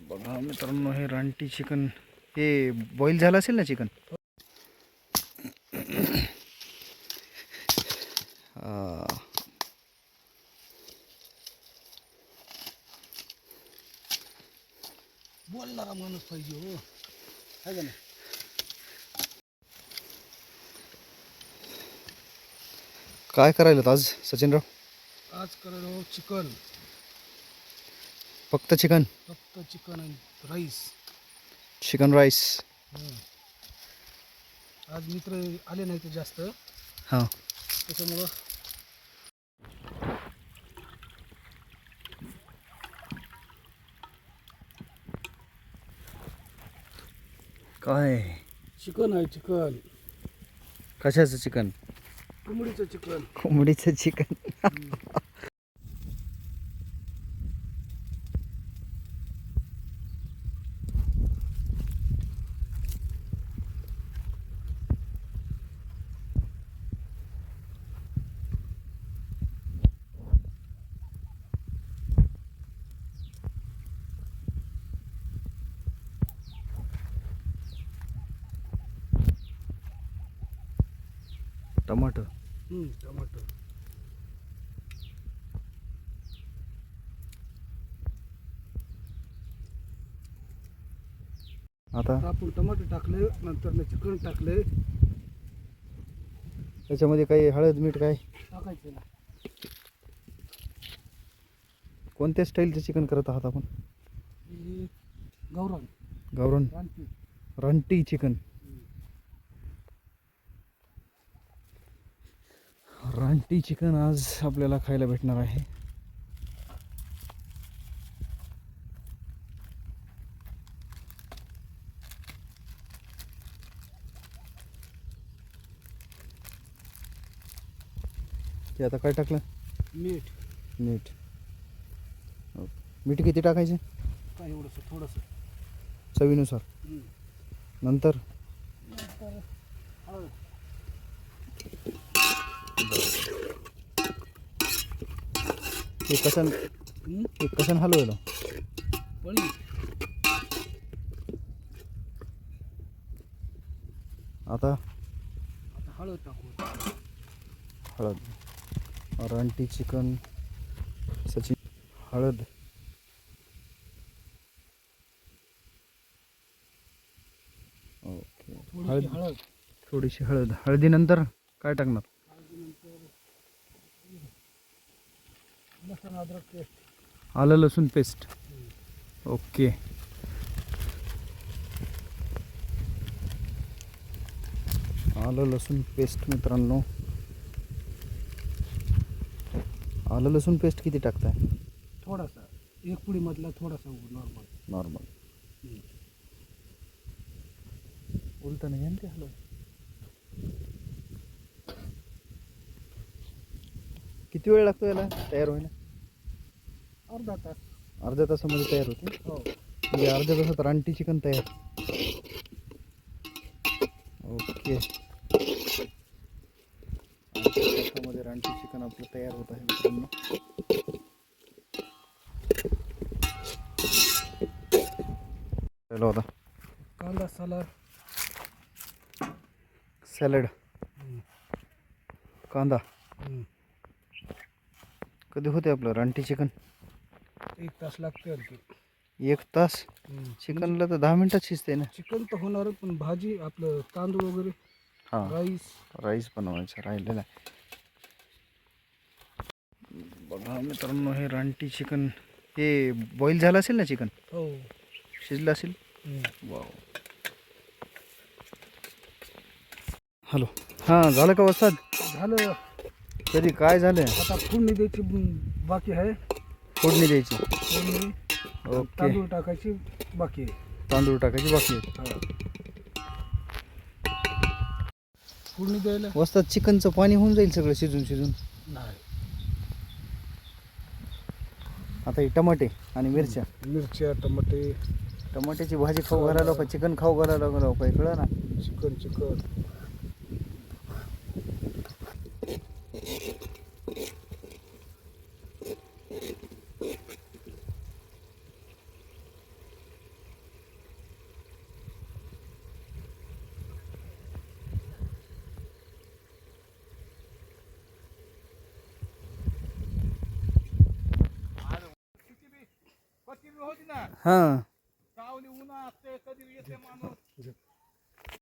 बघा मित्रांनो, हे रानटी चिकन हे बॉईल झालं असेल ना चिकन. बोलणारा माणूस पाहिजे हो, आहे का नाही. काय करायला आज सचिनराव? आज करायला चिकन, फक्त चिकन? फक्त चिकन आणि राईस. Chicken rice. आज मित्र आले नाही ते जास्त, हां. त्याच्यामुळं काय चिकन आहे. चिकन, कशाचं चिकन? कोंबडीचं चिकन. कोंबडीचं चिकन. टमाटर. टमाटर. आता आपण टमाटर टाकले, नंतर चिकन टाकले. त्याच्यामध्ये काही हळद मीठ काय टाकायचं ना. कोणत्या स्टाईलचं चिकन करत आहात आपण? हे गावरान गावरान रानटी. रानटी चिकन. रानटी चिकन आज आपल्याला खायला भेटणार आहे. ते आता काय टाकलं? मीठ. मीठ. मीठ किती टाकायचे? काय एवढंसं थोडंसं चवीनुसार. नंतर हळद. हे कसन हलवलं? पळी. आता हळद टाकू. हळद. रानटी चिकन सचिन. हळद. ओके. हळद. थोडीशी हळद. हळदीनंतर काय टाकणार? लसूण अद्रक पेस्ट. आलं लसूण पेस्ट. ओके. आलं लसूण पेस्ट मित्रांनो. आलं लसूण पेस्ट किती टाकताय? थोडासा, एक पुडी मधला थोडासा नॉर्मल. उलट नाही आहे ते हलव. किती वेळ लागतो याला तयार व्हायला? अर्धा तास. अर्ध्या तासामध्ये तयार होते. हो. म्हणजे अर्ध्या तासात रानटी चिकन तयार. ओके. अर्ध्या तासामध्ये रानटी चिकन आपलं तयार होत आहे मित्रांनो. होता कांदा सॅलड. कांदा. कधी होते आपलं रानटी चिकन? 1 तास लागते. 1 तास? चिकनला तर 10 मिनिटात शिजते ना. चिकन तर होणार, पण भाजी आपलं तांदूळ वगैरे. हां. राईस बनवायचं राहिलेलं आहे. बघा मित्रांनो, हे रानटी चिकन हे बॉईल झालं असेल ना चिकन? हो. शिजलं असेल. वाव. हॅलो. हां, झालं का वस्ताद? झालं. कधी काय झालं? आता फोडणी द्यायची बाकी आहे. फोडणी द्यायची. फोडणी. ओके. तांदूळ टाकायची बाकी आहे. तांदूळ टाकायची बाकी आहे. फोडणी द्यायला वस्ताद चिकनचं पाणी होऊन जाईल सगळं शिजून. नाही. आता ही टमाटे आणि मिरच्या. टमाटे. टमाट्याची भाजी खाऊ घालायला का चिकन खाऊ घालायला का कळलं ना. चिकन. हा सावली उन्हा असते कधी येते माणूस